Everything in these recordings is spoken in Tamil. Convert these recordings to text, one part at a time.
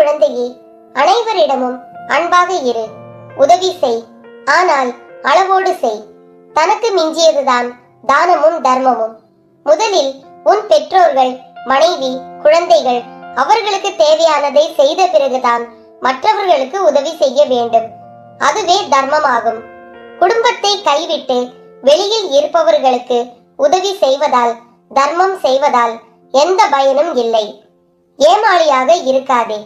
குழந்தையே, அனைவரிடமும் அன்பாக இரு. உதவி செய், ஆனால் அளவோடு செய். தனக்கு மிஞ்சியதுதான் தானமும் தர்மமும். முதலில் உன் பெற்றோர்கள், மனைவி, குழந்தைகள் அவர்களுக்கு தேவையானதை செய்த பிறகுதான் மற்றவர்களுக்கு உதவி செய்ய வேண்டும். அதுவே தர்மமாகும். குடும்பத்தை கைவிட்டு வெளியில் இருப்பவர்களுக்கு உதவி செய்வதால், தர்மம் செய்வதால் எந்த பயனும் இல்லை. ஏமாளியாக இருக்காதே.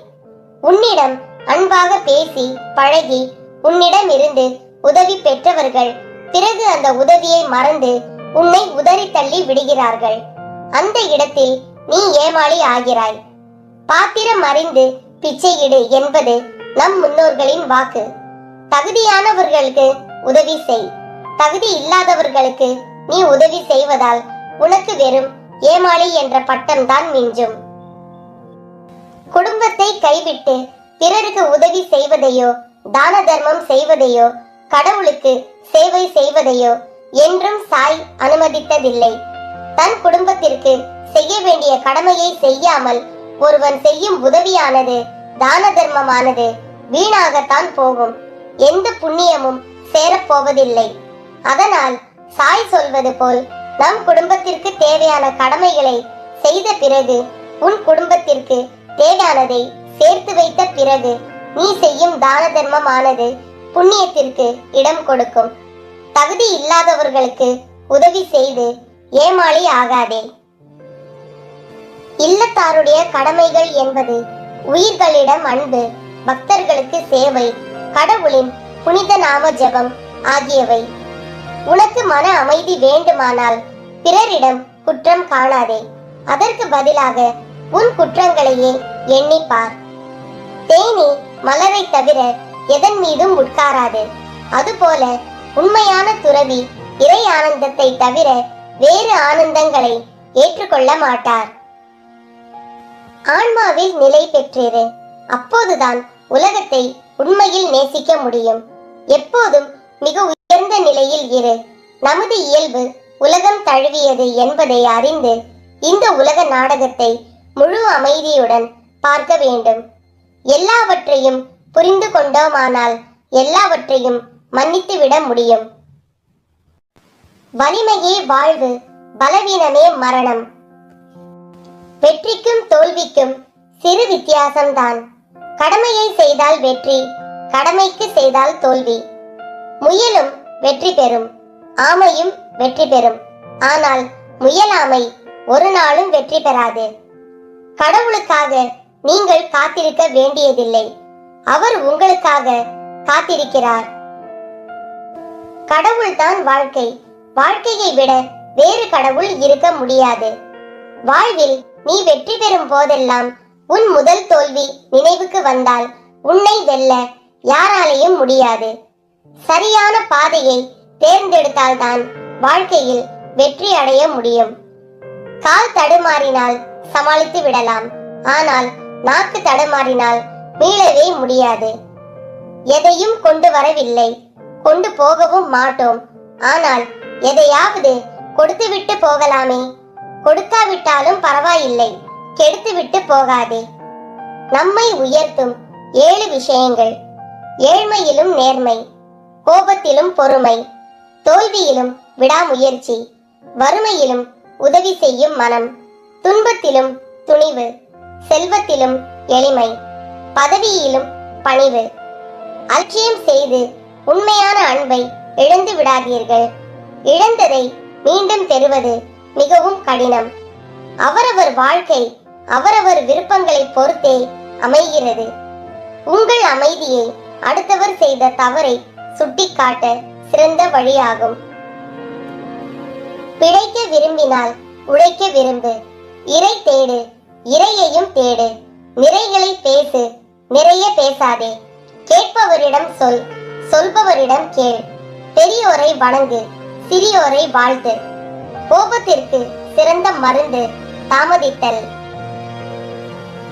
உன்னிடம் அன்பாக பேசி பழகி உன்னிடம் இருந்து உதவி பெற்றவர்கள் பிறகு அந்த உதவியை மறந்து உன்னை உதறி தள்ளி விடுகிறார்கள். அந்த இடத்தில் நீ ஏமாளி ஆகிறாய். பாத்திரம் அறிந்து பிச்சையிடு என்பது நம் முன்னோர்களின் வாக்கு. தகுதியானவர்களுக்கு உதவி செய். தகுதி இல்லாதவர்களுக்கு நீ உதவி செய்வதால் உனக்கு வெறும் ஏமாளி என்ற பட்டம் தான் மிஞ்சும். குடும்பத்தை கைவிட்டு பிறருக்கு உதவி செய்வதையோ, தான தர்மம் செய்வதையோ, கடவுளுக்கு சேவை செய்வதையோ என்றும் சாய் அனுமதித்ததில்லை. தன் குடும்பத்திற்கு செய்ய வேண்டிய கடமையை செய்யாமல் ஒருவன் செய்யும் உதவியானது, தான தர்மமானது வீணாகத்தான் போகும். எந்த புண்ணியமும் சேரப்போவதில்லை. அதனால் சாய் சொல்வது போல் நம் குடும்பத்திற்கு தேவையான கடமைகளை செய்த பிறகு, உன் குடும்பத்திற்கு தேவையானதை சேர்த்து வைத்த பிறகு நீ செய்யும் தான தர்மமானது புண்ணியத்திற்கு இடம் கொடுக்கும். தகுதி இல்லாதவர்களுக்கு உதவி செய்து ஏமாளி ஆகாதே. இல்லத்தாருடைய கடமைகள் என்பது உயிர்களிடம் அன்பு, பக்தர்களுக்கு சேவை, கடவுளின் புனித நாம ஜெபம் ஆகியவை. உனக்கு மன அமைதி வேண்டுமானால் பிறரிடம் குற்றம் காணாதே. அதற்கு பதிலாக உன் குற்றங்களையே எண்ணிப்பார். தேனி மலரை தவிர எதன் மீதும் உட்காராது. அதுபோல உண்மையான துறவி இறை ஆனந்தத்தை தவிர வேறு ஆனந்தங்களை ஏற்றுக்கொள்ள மாட்டார். ஆன்மாவில் நிலை பெற்றிரு. அப்போதுதான் உலகத்தை உண்மையில் நேசிக்க முடியும். எப்போதும் மிக உயர்ந்த நிலையில் இரு. நமது இயல்பு உலகம் தழுவியது என்பதை அறிந்து இந்த உலக நாடகத்தை முழு அமைதியுடன் பார்க்க வேண்டும். எல்லாவற்றையும் புரிந்து கொண்டோமானால் எல்லாவற்றையும் மன்னித்து விட முடியும். வலிமையே வாழ்வு, பலவீனமே மரணம். வெற்றிக்கும் தோல்விக்கும் சிறு வித்தியாசம்தான். கடமையை செய்தால் வெற்றி, கடமைக்கு செய்தால் தோல்வி. முயலும் வெற்றி பெறும், ஆமையும் வெற்றி பெறும். ஆனால் முயலாமை ஒரு நாளும் வெற்றி பெறாது. கடவுளுக்காக நீங்கள் காத்திருக்க வேண்டியதில்லை. அவர் உங்களுக்காக காத்திருக்கிறார். கடவுள்தான் வாழ்க்கை. வாழ்க்கையை விட வேறு கடவுள் இருக்க முடியாது. வாழ்வில் நீ வெற்றி பெறும் போதெல்லாம் உன் முதல் தோல்வி நினைவுக்கு வந்தால் உன்னை வெல்ல யாராலையும் முடியாது. சரியான பாதையை தேர்ந்தெடுத்தால்தான் வாழ்க்கையில் வெற்றி அடைய முடியும். கால் தடுமாறினால் சமாளித்து விடலாம், ஆனால் நாக்கு தடுமாறினால் மீளவே முடியாது. எதையும் கொண்டு வரவில்லை, கொண்டு போகவும் மாட்டோம். ஆனால் எதையாவது கொடுத்துவிட்டு போகலாமே. கொடுக்காவிட்டாலும் பரவாயில்லை, கெடுத்துவிட்டு போகாதே. நம்மை உயர்த்தும் 7 விஷயங்கள்: ஏழ்மையிலும் நேர்மை, கோபத்திலும் பொறுமை, தோல்வியிலும் விடாமுயற்சி, வறுமையிலும் உதவி செய்யும் மனம், துன்பத்திலும் துணிவு, செல்வத்திலும் எளிமை, பதவியிலும் பணிவு. அலட்சியம் செய்து உண்மையான அன்பை இழந்து விடாதீர்கள். இழந்ததை மீண்டும் பெறுவது மிகவும் கடினம். அவரவர் வாழ்க்கை அவரவர் விருப்பங்களை பொறுத்தே அமைகிறது. உங்கள் அமைதியை அடுத்தவர் செய்த தவறை சுட்டிக்காட்ட சிறந்த வழியாகும். பிழைக்க விரும்பினால் உழைக்க விரும்பு. இறை தேடு, இறையையும் தேடு. நிறைகளை பேசு, நிறைய பேசாதே. கேட்பவரிடம் சொல், சொல்பவரிடம் கேள். பெரியோரை வணங்கு, சிறியோரை வாழ்த்து. கோபத்திற்கு சிறந்த மருந்து தாமதித்தல்.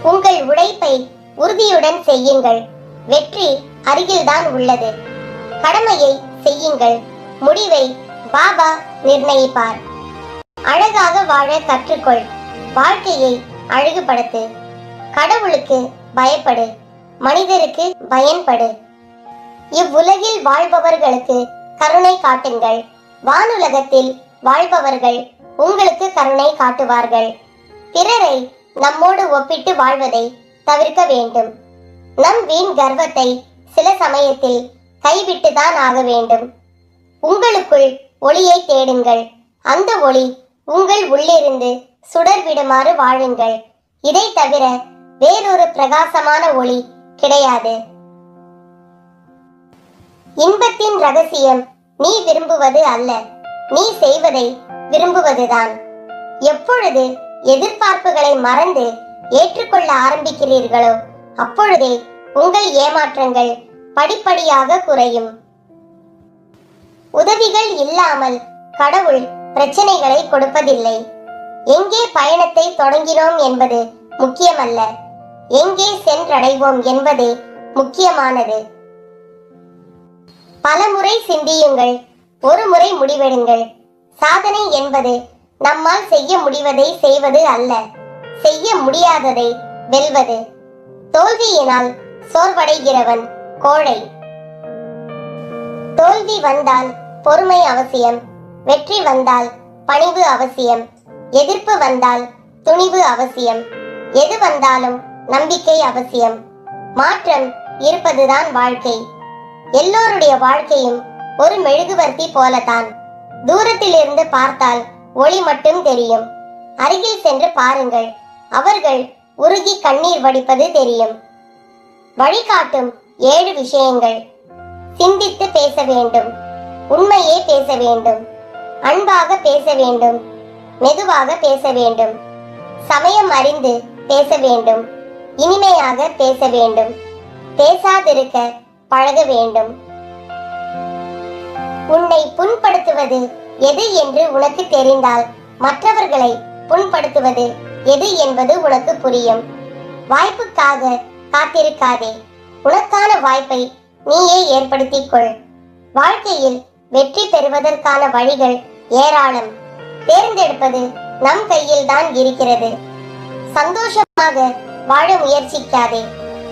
உங்கள் உழைப்பை உறுதியுடன் செய்யுங்கள். வெற்றி அருகில்தான் உள்ளது. கடமையை செய்யுங்கள், முடிவை பாபா நிர்ணயிப்பார். அழகாக வாழ கற்றுக்கொள், வாழ்க்கையை அழகுபடுத்து. கடவுளுக்கு பயப்படு, மனிதருக்கு பயன்படு. இவ்வுலகில் வாழ்பவர்களுக்கு கருணை காட்டுங்கள். வானுலகத்தில் வாழ்பவர்கள் உங்களுக்கு கருணை காட்டுவார்கள். பிறரை நம்மோடு ஒப்பிட்டு வாழ்வதை தவிர்க்க வேண்டும். நம் வீண் கர்வத்தை சில சமயத்தில் கைவிட்டுதான் ஆக வேண்டும். உங்களுக்குள் ஒளியை தேடுங்கள். அந்த ஒளி உங்கள் உள்ளிருந்து சுடர் விடுமாறு வாழுங்கள். இதை தவிர வேறொரு பிரகாசமான ஒளி கிடையாது. இன்பத்தின் ரகசியம் நீ விரும்புவது அல்ல, நீ செய்வதை விரும்புவதுதான். எப்பொழுது எதிர்பார்ப்புகளை மறந்து ஏற்றுக்கொள்ள ஆரம்பிக்கிறீர்களோ அப்பொழுதே உங்கள் ஏமாற்றங்கள் படிப்படியாக குறையும். உதவிகள் இல்லாமல் கடவுள் பிரச்சனைகளை கொடுப்பதில்லை. எங்கே பயணத்தை தொடங்கினோம் என்பது முக்கியமல்ல, எங்கே சென்றடைவோம் என்பதே முக்கியமானது. பலமுறை சிந்தியுங்கள், ஒரு முறை முடிவெடுங்கள். சாதனை என்பது நம்மால் செய்ய முடிவதை செய்வது அல்ல, செய்ய முடியாததை வெல்வது. தோல்வியினால் சோர்வடைகிறவன் கோழை. தோல்வி வந்தால் பொறுமை அவசியம், வெற்றி வந்தால் பணிவு அவசியம், எதிர்ப்பு வந்தால் துணிவு அவசியம். எது வந்தாலும் நம்பிக்கை அவசியம். மாற்றம் இருப்பதுதான் வாழ்க்கை. எல்லோருடைய வாழ்க்கையும் ஒரு மெழுகுவர்த்தி போலதான். தூரத்திலிருந்து பார்த்தால் ஒளி மட்டும் தெரியும். அருகில் சென்று பாருங்கள், அவர்கள் உருகி கண்ணீர் வடிப்பது தெரியும். வழிகாட்டும் 7 விஷயங்கள். சிந்தித்து பேச வேண்டும், உண்மையே பேச வேண்டும், அன்பாக பேச வேண்டும், மெதுவாக பேச வேண்டும், சமயம் அறிந்து பேச வேண்டும், இனிமையாக பேச வேண்டும், பேசாதிருக்க பழக வேண்டும். உன்னை புண்படுத்துவது எது என்று உனக்கு தெரிந்தால் மற்றவர்களை புண்படுத்துவது எது என்பது உனக்கு புரியும். வாய்ப்புக்காக காத்திருக்காதே, உனக்கான வாய்ப்பை நீயே ஏற்படுத்திக் கொள். வாழ்க்கையில் வெற்றி பெறுவதற்கான வழிகள் ஏராளம். தேர்ந்தெடுப்பது நம் கையில் தான் இருக்கிறது. சந்தோஷமாக வாழ முயற்சிக்காதே,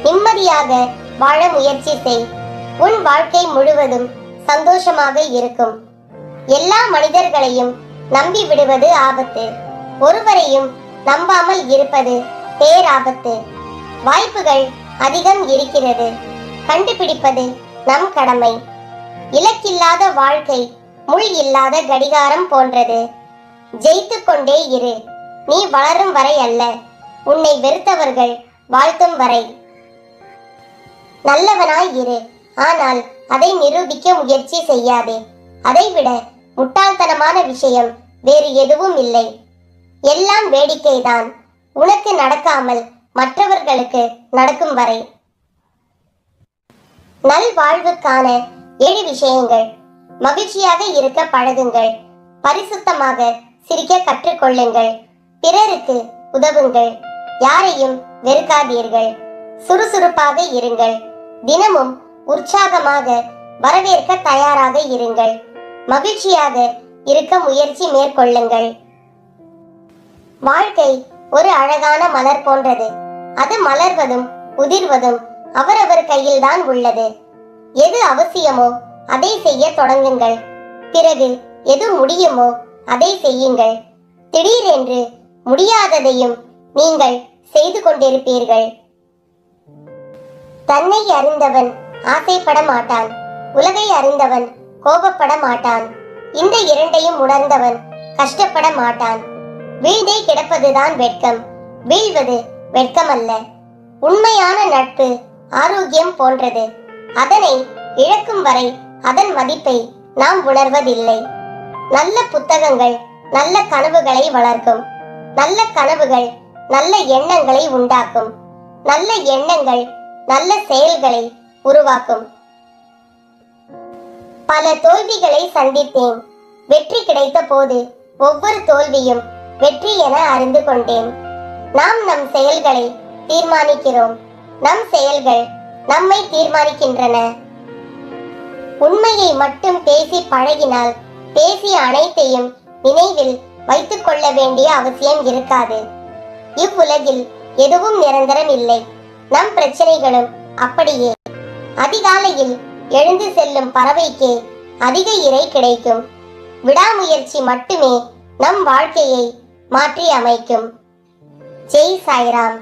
நிம்மதியாக வாழ முயற்சி செய். உன் வாழ்க்கை முழுவதும் சந்தோஷமாக இருக்கும். எல்லா மனிதர்களையும் நம்பி விடுவது ஆபத்து, ஒருவரையும் நம்பாமல் இருப்பது பேராபத்து. வாய்ப்புகள் அதிகம் இருக்கிறது, கண்டுபிடிப்பது நம் கடமை. இலக்கில்லாத வாழ்க்கை முள் இல்லாத கடிகாரம் போன்றது. ஜெயித்து கொண்டே இரு, நீ வளரும் வரை அல்ல, உன்னை வெறுத்தவர்கள் வாழ்த்தும் வரை. நல்லவனாய் இரு, ஆனால் அதை நிரூபிக்க முயற்சி செய்யாதே. அதைவிட முட்டாள்தனமான விஷயம் வேறு எதுவும் இல்லை. எல்லாம் வேடிக்கைதான், உனக்கு நடக்காமல் மற்றவர்களுக்கு நடக்கும் வரை. நல்வாழ்வுக்கான 7 விஷயங்கள். மகிழ்ச்சியாக இருக்க பழகுங்கள், பரிசுத்தமாக சிரிக்க கற்றுக்கொள்ளுங்கள், பிறருக்கு உதவுங்கள், யாரையும் வெறுக்காதீர்கள், சுறுசுறுப்பாக இருங்கள், தினமும் உற்சாகமாக வரவேற்க தயாராக இருங்கள், மகிழ்ச்சியாக இருக்க முயற்சி மேற்கொள்ளுங்கள். வாழ்க்கை ஒரு அழகான மலர் போன்றது. அது மலர்வதும் உதிர்வதும் அவரவர் கையில் தான் உள்ளது. எது அவசியமோ அதை செய்ய தொடங்குங்கள். பிறகு எது முடியுமோ அதை செய்யுங்கள். திடீரென்று முடியாததையும் நீங்கள் செய்து கொண்டிருப்பீர்கள். தன்னை அறிந்தவன் ஆசைப்பட மாட்டான், உலகை அறிந்தவன் கோபப்பட மாட்டான். இந்த இரண்டையும் உணர்ந்தவன் கஷ்டப்பட மாட்டான். வீழ்ந்தே கிடப்பதுதான் வெட்கம், வீழ்வது வெட்கமல்ல. உண்மையான நட்பு ஆரோக்கியம் போன்றது. அதனை இழக்கும் வரை அதன் மதிப்பை நாம் உணர்வதில்லை. நல்ல புத்தகங்கள் நல்ல கனவுகளை வளர்க்கும், நல்ல கனவுகள் நல்ல எண்ணங்களை உண்டாக்கும், நல்ல எண்ணங்கள் நல்ல செயல்களை உருவாக்கும். பல தோல்விகளை சந்தித்தேன். வெற்றி கிடைத்த போது ஒவ்வொரு தோல்வியும் வெற்றி என அறிந்து கொண்டேன். நாம் நம் செயல்களை தீர்மானிக்கிறோம், நம் செயல்கள் நம்மை தீர்மானிக்கின்றன. உண்மையை மட்டும் பேசி பழகினால் பேசிய அனைத்தையும் நினைவில் வைத்துக் கொள்ள வேண்டிய அவசியம் இருக்காது. இவ்வுலகில் எதுவும் நிரந்தரம் இல்லை. நம் பிரச்சனைகளும் அப்படியே. அதிகாலையில் எழுந்து செல்லும் பறவைக்கே அதிக இரை கிடைக்கும். விடாமுயற்சி மட்டுமே நம் வாழ்க்கையை மாற்றி அமைக்கும். ஜெய் சாய்ராம்.